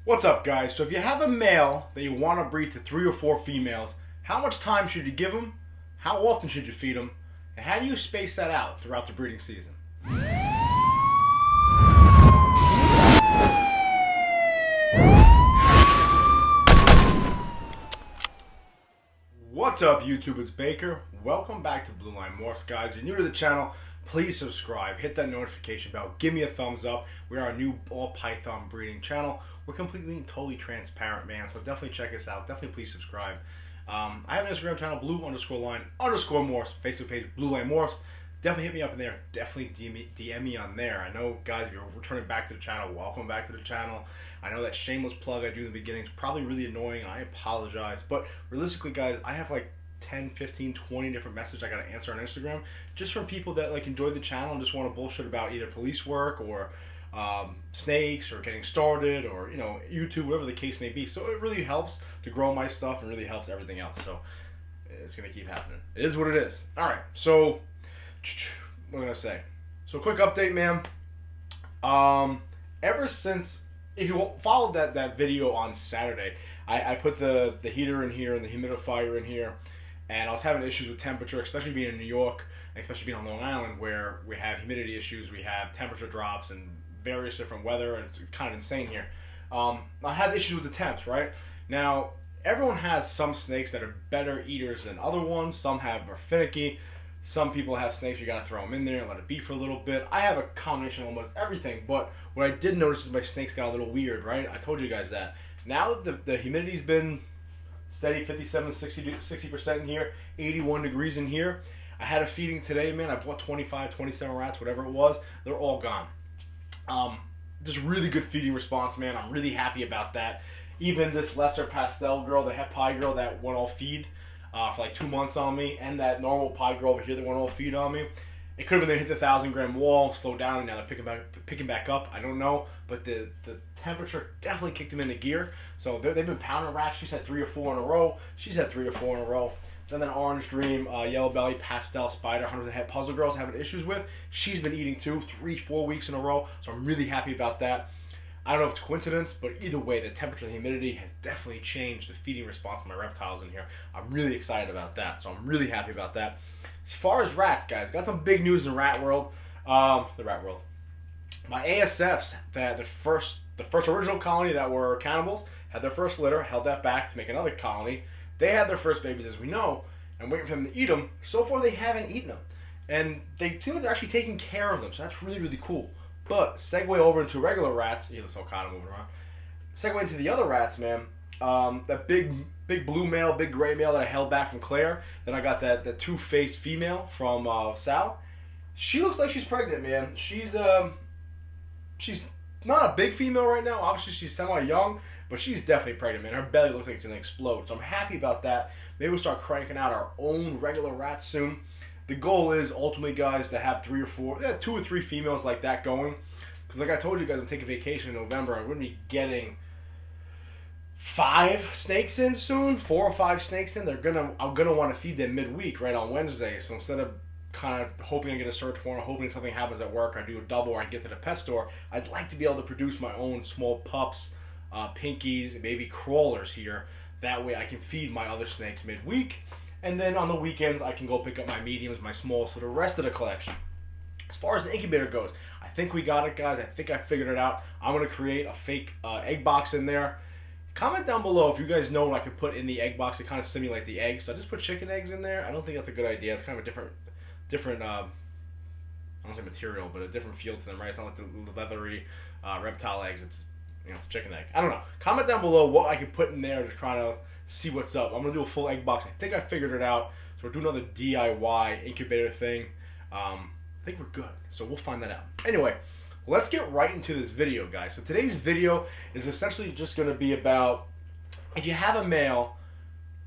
What's up, guys? So if you have a male that you want to breed to 3 or 4 females, how much time should you give them? How often should you feed them? And how do you space that out throughout the breeding season? What's up, YouTube? It's Baker. Welcome back to Blue Line Morphs, guys. If you're new to the channel, please subscribe, hit that notification bell, give me a thumbs up. We are a new ball python breeding channel. We're completely and totally transparent, man, so definitely check us out. Definitely please subscribe. I have an Instagram channel, blue_line_morphs, Facebook page, Blue Line Morphs. Definitely hit me up in there. Definitely DM me on there. I know, guys, if you're returning back to the channel, welcome back to the channel. I know that shameless plug I do in the beginning is probably really annoying, and I apologize. But realistically, guys, I have like 10, 15, 20 different messages I got to answer on Instagram just from people that like enjoy the channel and just want to bullshit about either police work or snakes or getting started or, you know, YouTube, whatever the case may be. So it really helps to grow my stuff and really helps everything else. So it's going to keep happening. It is what it is. All right. So what am I going to say? So quick update, man. Ever since, if you followed that video on Saturday, I put the heater in here and the humidifier in here, and I was having issues with temperature, especially being in New York, and especially being on Long Island, where we have humidity issues, we have temperature drops and various different weather, and it's kind of insane here. I had issues with the temps, right? Now, everyone has some snakes that are better eaters than other ones. Some are finicky. Some people have snakes, you gotta throw them in there and let it be for a little bit. I have a combination of almost everything, but what I did notice is my snakes got a little weird, right? I told you guys that. Now that the humidity's been steady, 57, 60% in here, 81 degrees in here. I had a feeding today, man. I bought 25, 27 rats, whatever it was. They're all gone. There's really good feeding response, man. I'm really happy about that. Even this lesser pastel girl, the het pie girl that went all feed for like 2 months on me, and that normal pie girl over here that went all feed on me. It could have been they hit the 1,000-gram wall, slowed down, and now they're picking back up. I don't know, but the temperature definitely kicked them into gear. So they've been pounding rats. She's had 3 or 4 in a row. She's had 3 or 4 in a row. Then that Orange Dream, Yellow Belly, Pastel, Spider, Hunters and Head Puzzle Girls having issues with. She's been eating too, 3, 4 weeks in a row. So I'm really happy about that. I don't know if it's coincidence, but either way, the temperature and humidity has definitely changed the feeding response of my reptiles in here. I'm really excited about that, so I'm really happy about that. As far as rats, guys, got some big news in rat world. The rat world. My ASFs, that the first original colony that were cannibals, had their first litter, held that back to make another colony. They had their first babies, as we know, and waiting for them to eat them. So far, they haven't eaten them, and they seem like they're actually taking care of them. So that's really, really cool. But segue over into regular rats. Yeah, this whole kind of moving around. Segue into the other rats, man. That big blue male, big gray male that I held back from Claire. Then I got that two-faced female from Sal. She looks like she's pregnant, man. She's not a big female right now. Obviously, she's semi-young, but she's definitely pregnant, man. Her belly looks like it's gonna explode. So I'm happy about that. Maybe we'll start cranking out our own regular rats soon. The goal is ultimately, guys, to have 2 or 3 females like that going. Because like I told you guys, I'm taking vacation in November. I'm going to be getting 5 snakes in soon, 4 or 5 snakes in. I'm gonna want to feed them midweek, right on Wednesday. So instead of kind of hoping I get a search warrant, hoping something happens at work, I do a double, or I get to the pet store, I'd like to be able to produce my own small pups, pinkies, and maybe crawlers here. That way I can feed my other snakes midweek. And then on the weekends, I can go pick up my mediums, my smalls, for the rest of the collection. As far as the incubator goes, I think we got it, guys. I think I figured it out. I'm going to create a fake egg box in there. Comment down below if you guys know what I can put in the egg box to kind of simulate the eggs. So I just put chicken eggs in there. I don't think that's a good idea. It's kind of a different I don't say material, but a different feel to them, right? It's not like the leathery reptile eggs. It's a chicken egg. I don't know. Comment down below what I can put in there to try to see what's up. I'm going to do a full egg box. I think I figured it out. So we'll do another DIY incubator thing. I think we're good. So we'll find that out. Anyway, let's get right into this video, guys. So today's video is essentially just going to be about, if you have a male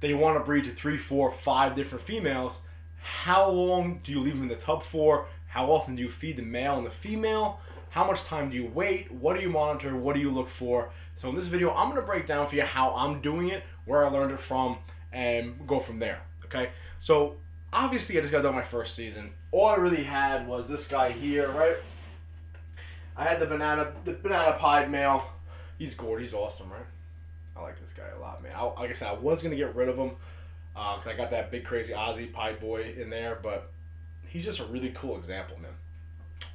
that you want to breed to 3, 4, 5 different females, how long do you leave them in the tub for? How often do you feed the male and the female? How much time do you wait? What do you monitor? What do you look for? So in this video, I'm going to break down for you how I'm doing it, where I learned it from, and go from there, okay? So obviously, I just got done my first season. All I really had was this guy here, right? I had the banana pied male He's gorgeous. He's awesome, right? I like this guy a lot, man. Like I said, I was going to get rid of him because I got that big, crazy Aussie Pied Boy in there, but he's just a really cool example, man.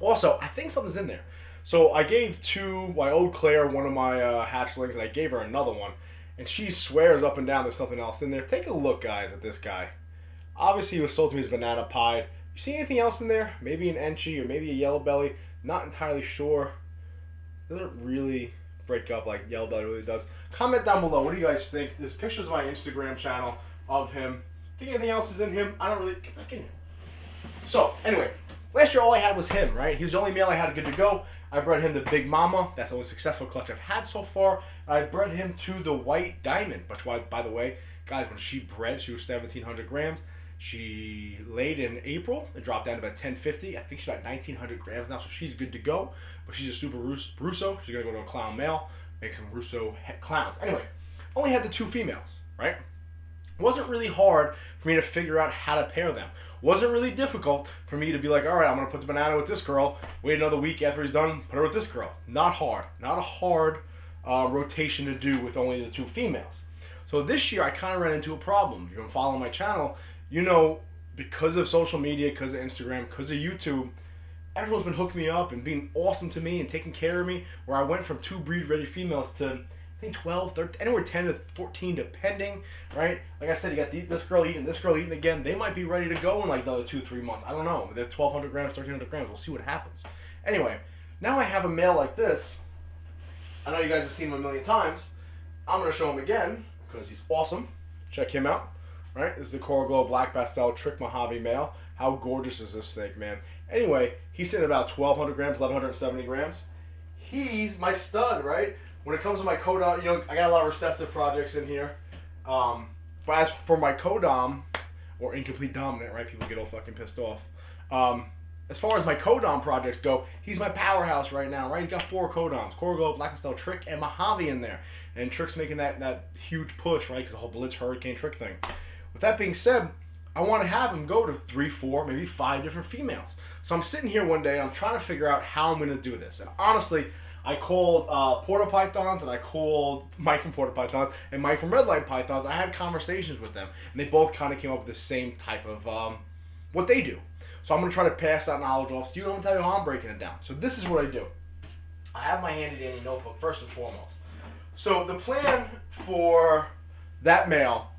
Also, I think something's in there. So I gave I owed Claire one of my hatchlings, and I gave her another one. And she swears up and down there's something else in there. Take a look, guys, at this guy. Obviously, he was sold to me as banana pied. You see anything else in there? Maybe an Enchi or maybe a yellow belly. Not entirely sure. Doesn't really break up like yellow belly really does. Comment down below. What do you guys think? There's pictures of my Instagram channel of him. Think anything else is in him? I don't really... Get back in here. So, anyway. Last year, all I had was him, right? He was the only male I had good to go. I bred him to Big Mama. That's the only successful clutch I've had so far. I bred him to the White Diamond. Which, by the way, guys, when she bred, she was 1,700 grams. She laid in April. It dropped down to about 1,050. I think she's about 1,900 grams now, so she's good to go. But she's a super Russo. She's going to go to a clown male, make some Russo clowns. Anyway, only had the 2 females, right? Wasn't really hard for me to figure out how to pair them. Wasn't really difficult for me to be like, all right, I'm going to put the banana with this girl, wait another week after he's done, put her with this girl. Not hard. Not a hard rotation to do with only the 2 females. So this year, I kind of ran into a problem. If you've been following my channel, you know, because of social media, because of Instagram, because of YouTube, everyone's been hooking me up and being awesome to me and taking care of me, where I went from 2 breed-ready females to, I think, 12, 13, anywhere 10 to 14, depending, right? Like I said, you got this girl eating again. They might be ready to go in like another 2-3 months. I don't know. They're 1,200 grams, 1,300 grams. We'll see what happens. Anyway, now I have a male like this. I know you guys have seen him a million times. I'm going to show him again because he's awesome. Check him out. Right? This is the Coral Glow Black Pastel Trick Mojave male. How gorgeous is this snake, man? Anyway, he's sitting at about 1,200 grams, 1,170 grams. He's my stud, right? When it comes to my codom, you know, I got a lot of recessive projects in here. But as for my codom, or incomplete dominant, right? People get all fucking pissed off. As far as my codom projects go, he's my powerhouse right now, right? He's got 4 codoms. Coral Glow, Black Pastel Trick, and Mojave in there. And Trick's making that huge push, right? Because the whole Blitz Hurricane Trick thing. With that being said, I want to have him go to 3, 4, maybe 5 different females. So I'm sitting here one day, I'm trying to figure out how I'm going to do this. And honestly, I called Porta Pythons, and I called Mike from Porta Pythons, and Mike from Red Light Pythons. I had conversations with them, and they both kind of came up with the same type of what they do. So I'm going to try to pass that knowledge off to you. I'm going to tell you how I'm breaking it down. So this is what I do. I have my handy-dandy notebook, first and foremost. So the plan for that male,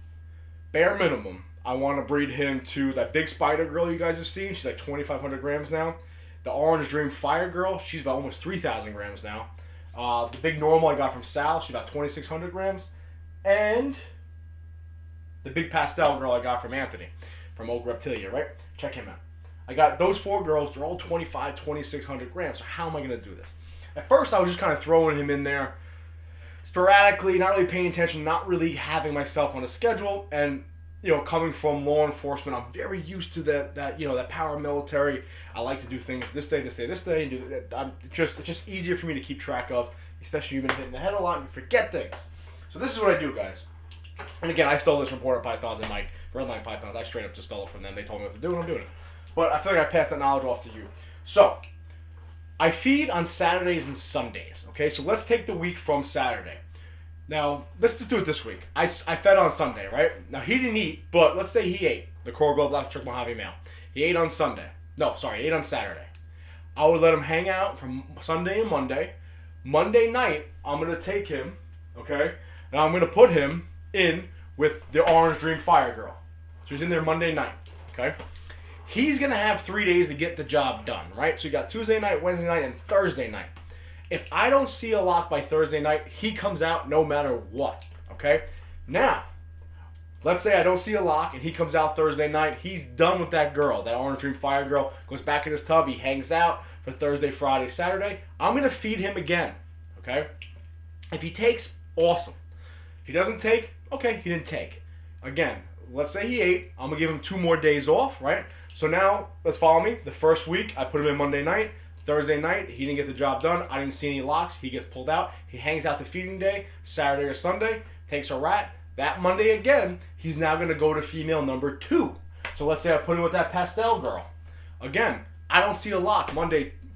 bare minimum, I want to breed him to that big spider girl you guys have seen. She's like 2,500 grams now. The Orange Dream Fire Girl, she's about almost 3,000 grams now. The big normal I got from Sal, she's about 2,600 grams. And the big pastel girl I got from Anthony, from Oak Reptilia, right? Check him out. I got those 4 girls, they're all 2,600 grams. So how am I going to do this? At first, I was just kind of throwing him in there sporadically, not really paying attention, not really having myself on a schedule. And you know, coming from law enforcement, I'm very used to that paramilitary. I like to do things this day, and do that. It's just easier for me to keep track of, especially if you've been hitting the head a lot and you forget things. So this is what I do, guys. And again, I stole this from Porta Pythons and Mike, Red Line Pythons. I straight up just stole it from them. They told me what to do, and I'm doing it. But I feel like I passed that knowledge off to you. So, I feed on Saturdays and Sundays. Okay, so let's take the week from Saturday. Now, let's just do it this week. I fed on Sunday, right? Now, he didn't eat, but let's say he ate the Coral Glow Black Trick Mojave male. He ate on Sunday. No, sorry, he ate on Saturday. I would let him hang out from Sunday and Monday. Monday night, I'm going to take him, okay? And I'm going to put him in with the Orange Dream Fire Girl. So he's in there Monday night, okay? He's going to have 3 days to get the job done, right? So you got Tuesday night, Wednesday night, and Thursday night. If I don't see a lock by Thursday night, he comes out no matter what, okay? Now, let's say I don't see a lock and he comes out Thursday night. He's done with that girl, that Orange Dream Fire Girl, goes back in his tub. He hangs out for Thursday, Friday, Saturday. I'm going to feed him again, okay? If he takes, awesome. If he doesn't take, okay, he didn't take. Again, let's say he ate. I'm going to give him 2 more days off, right? So now, let's follow me. The first week, I put him in Monday night. Thursday night, he didn't get the job done. I didn't see any locks. He gets pulled out. He hangs out to feeding day, Saturday or Sunday, takes a rat. That Monday again, he's now going to go to female number 2. So let's say I put him with that pastel girl. Again, I don't see a lock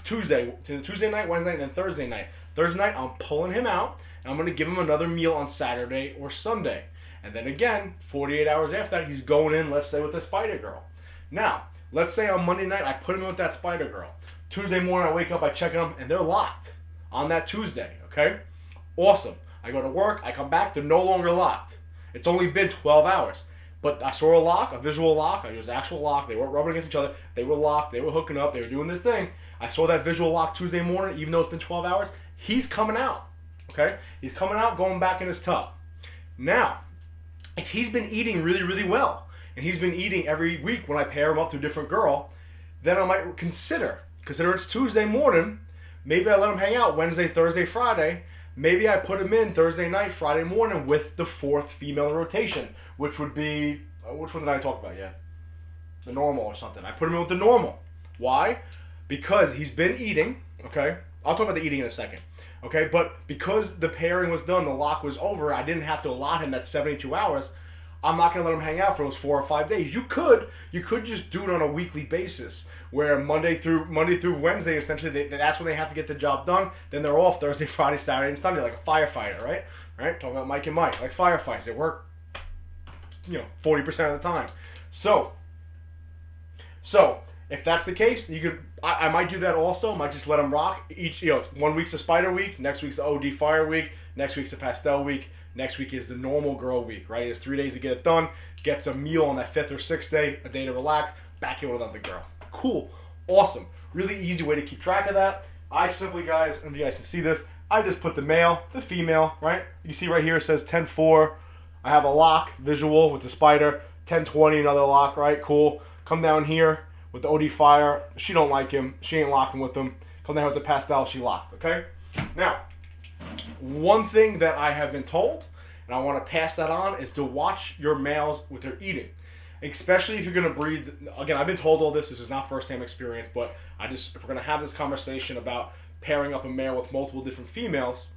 Tuesday night, Wednesday night, and then Thursday night. Thursday night, I'm pulling him out, and I'm going to give him another meal on Saturday or Sunday. And then again, 48 hours after that, he's going in, let's say, with the spider girl. Now, let's say on Monday night, I put him in with that spider girl. Tuesday morning, I wake up, I check them, and they're locked on that Tuesday, okay? Awesome. I go to work, I come back, they're no longer locked. It's only been 12 hours. But I saw a lock, a visual lock. I used actual lock. They weren't rubbing against each other. They were locked. They were hooking up. They were doing their thing. I saw that visual lock Tuesday morning, even though it's been 12 hours. He's coming out, okay? He's coming out, going back in his tub. Now, if he's been eating really, really well, and he's been eating every week when I pair him up to a different girl, then I might consider it's Tuesday morning, maybe I let him hang out Wednesday, Thursday, Friday. Maybe I put him in Thursday night, Friday morning with the fourth female in rotation, which would be, which one did I talk about yet? The normal or something. I put him in with the normal. Why? Because he's been eating, okay? I'll talk about the eating in a second, okay? But because the pairing was done, the lock was over, I didn't have to allot him that 72 hours. I'm not going to let him hang out for those 4 or 5 days. You could just do it on a weekly basis, where Monday through Wednesday, essentially, that's when they have to get the job done. Then they're off Thursday, Friday, Saturday, and Sunday, like a firefighter, right? Right? Talking about Mike and Mike, like firefighters, they work, 40% of the time. So if that's the case, you could. I might do that also. I might just let them rock. Each, 1 week's a spider week, next week's the OD fire week, next week's the pastel week. Next week is the normal girl week, right? He has 3 days to get it done, gets a meal on that 5th or 6th day, a day to relax, back in with another girl. Cool. Awesome. Really easy way to keep track of that. I simply, guys, and you guys can see this, I just put the male, the female, right? You see right here it says 10-4. I have a lock, visual, with the spider. 10-20, another lock, right? Cool. Come down here with the OD fire. She don't like him. She ain't locking with him. Come down with the pastel. She locked, okay? Now, one thing that I have been told, and I want to pass that on, is to watch your males with their eating. Especially if you're going to breed. Again, I've been told all this. This is not first-hand experience, but if we're going to have this conversation about pairing up a male with multiple different females,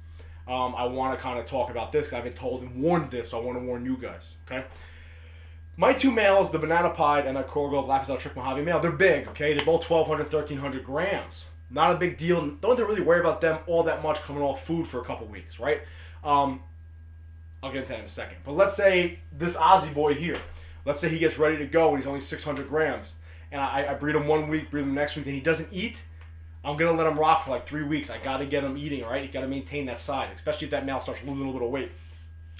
I want to kind of talk about this. I've been told and warned this, so I want to warn you guys, okay? My 2 males, the Banana Pied and the Corgo Black Pastel Trick Mojave male, they're big, okay? They're both 1,200, 1,300 grams. Not a big deal. Don't have to really worry about them all that much coming off food for a couple weeks, right? I'll get into that in a second. But let's say this Aussie boy here, let's say he gets ready to go and he's only 600 grams. And I breed him 1 week, breed him next week, and he doesn't eat. I'm going to let him rock for like 3 weeks. I got to get him eating, right? You got to maintain that size, especially if that male starts losing a little bit of weight.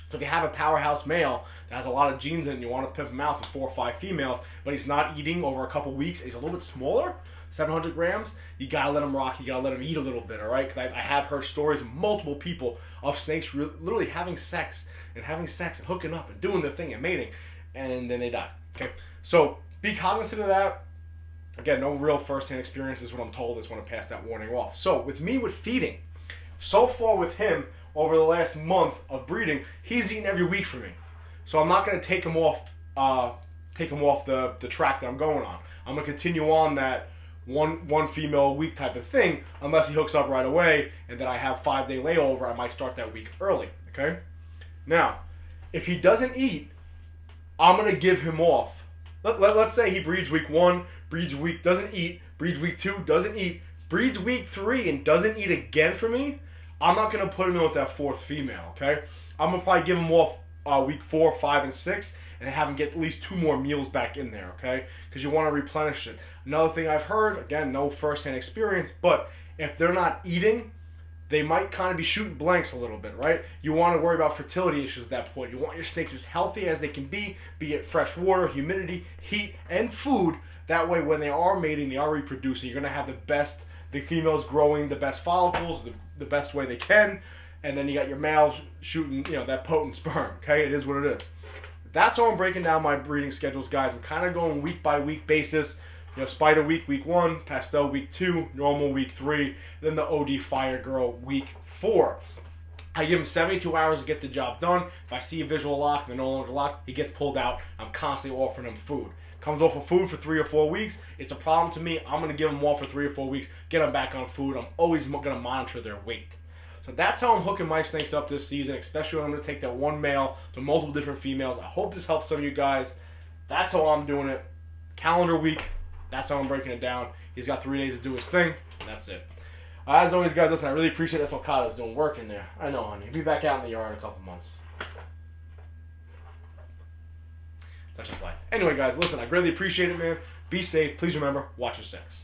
So if you have a powerhouse male that has a lot of genes in it and you want to pimp him out to 4 or 5 females, but he's not eating over a couple weeks, he's a little bit smaller, 700 grams, you got to let him rock, you got to let him eat a little bit, all right? Because I have heard stories of multiple people of snakes literally having sex and hooking up and doing their thing and mating, and then they die, okay? So be cognizant of that. Again, no real first-hand experience is what I'm told. I just want to pass that warning off. So with me with feeding, so far with him, over the last month of breeding, he's eaten every week for me. So I'm not going to take him off the track that I'm going on. I'm going to continue on that one female a week type of thing, unless he hooks up right away, and then I have 5-day layover. I might start that week early, okay? Now, if he doesn't eat, I'm going to give him off. Let's say he breeds week 1, breeds week, doesn't eat, breeds week 2, doesn't eat, breeds week 3, and doesn't eat again for me. I'm not going to put him in with that 4th female, okay? I'm going to probably give him off week 4, 5, and 6, and have him get at least 2 more meals back in there, okay? Because you want to replenish it. Another thing I've heard, again, no first-hand experience, but if they're not eating, they might kind of be shooting blanks a little bit, right? You want to worry about fertility issues at that point. You want your snakes as healthy as they can be it fresh water, humidity, heat, and food. That way, when they are mating, they are reproducing. You're going to have the females growing the best follicles, the best way they can, and then you got your males shooting, that potent sperm, okay? It is what it is. That's how I'm breaking down my breeding schedules, guys. I'm kind of going week-by-week basis. Spider week 1, pastel week 2, normal week 3, then the OD fire girl week 4. I give him 72 hours to get the job done. If I see a visual lock, they're no longer locked, he gets pulled out. I'm constantly offering him food. Comes off of food for 3 or 4 weeks. It's a problem to me. I'm going to give him off for 3 or 4 weeks, get them back on food. I'm always going to monitor their weight. So that's how I'm hooking my snakes up this season, especially when I'm going to take that one male to multiple different females. I hope this helps some of you guys. That's how I'm doing it. Calendar week. That's how I'm breaking it down. He's got 3 days to do his thing. And that's it. As always, guys, listen, I really appreciate this Okada's doing work in there. I know, honey. He'll be back out in the yard in a couple months. Such is life. Anyway, guys, listen, I greatly appreciate it, man. Be safe. Please remember, watch your sex.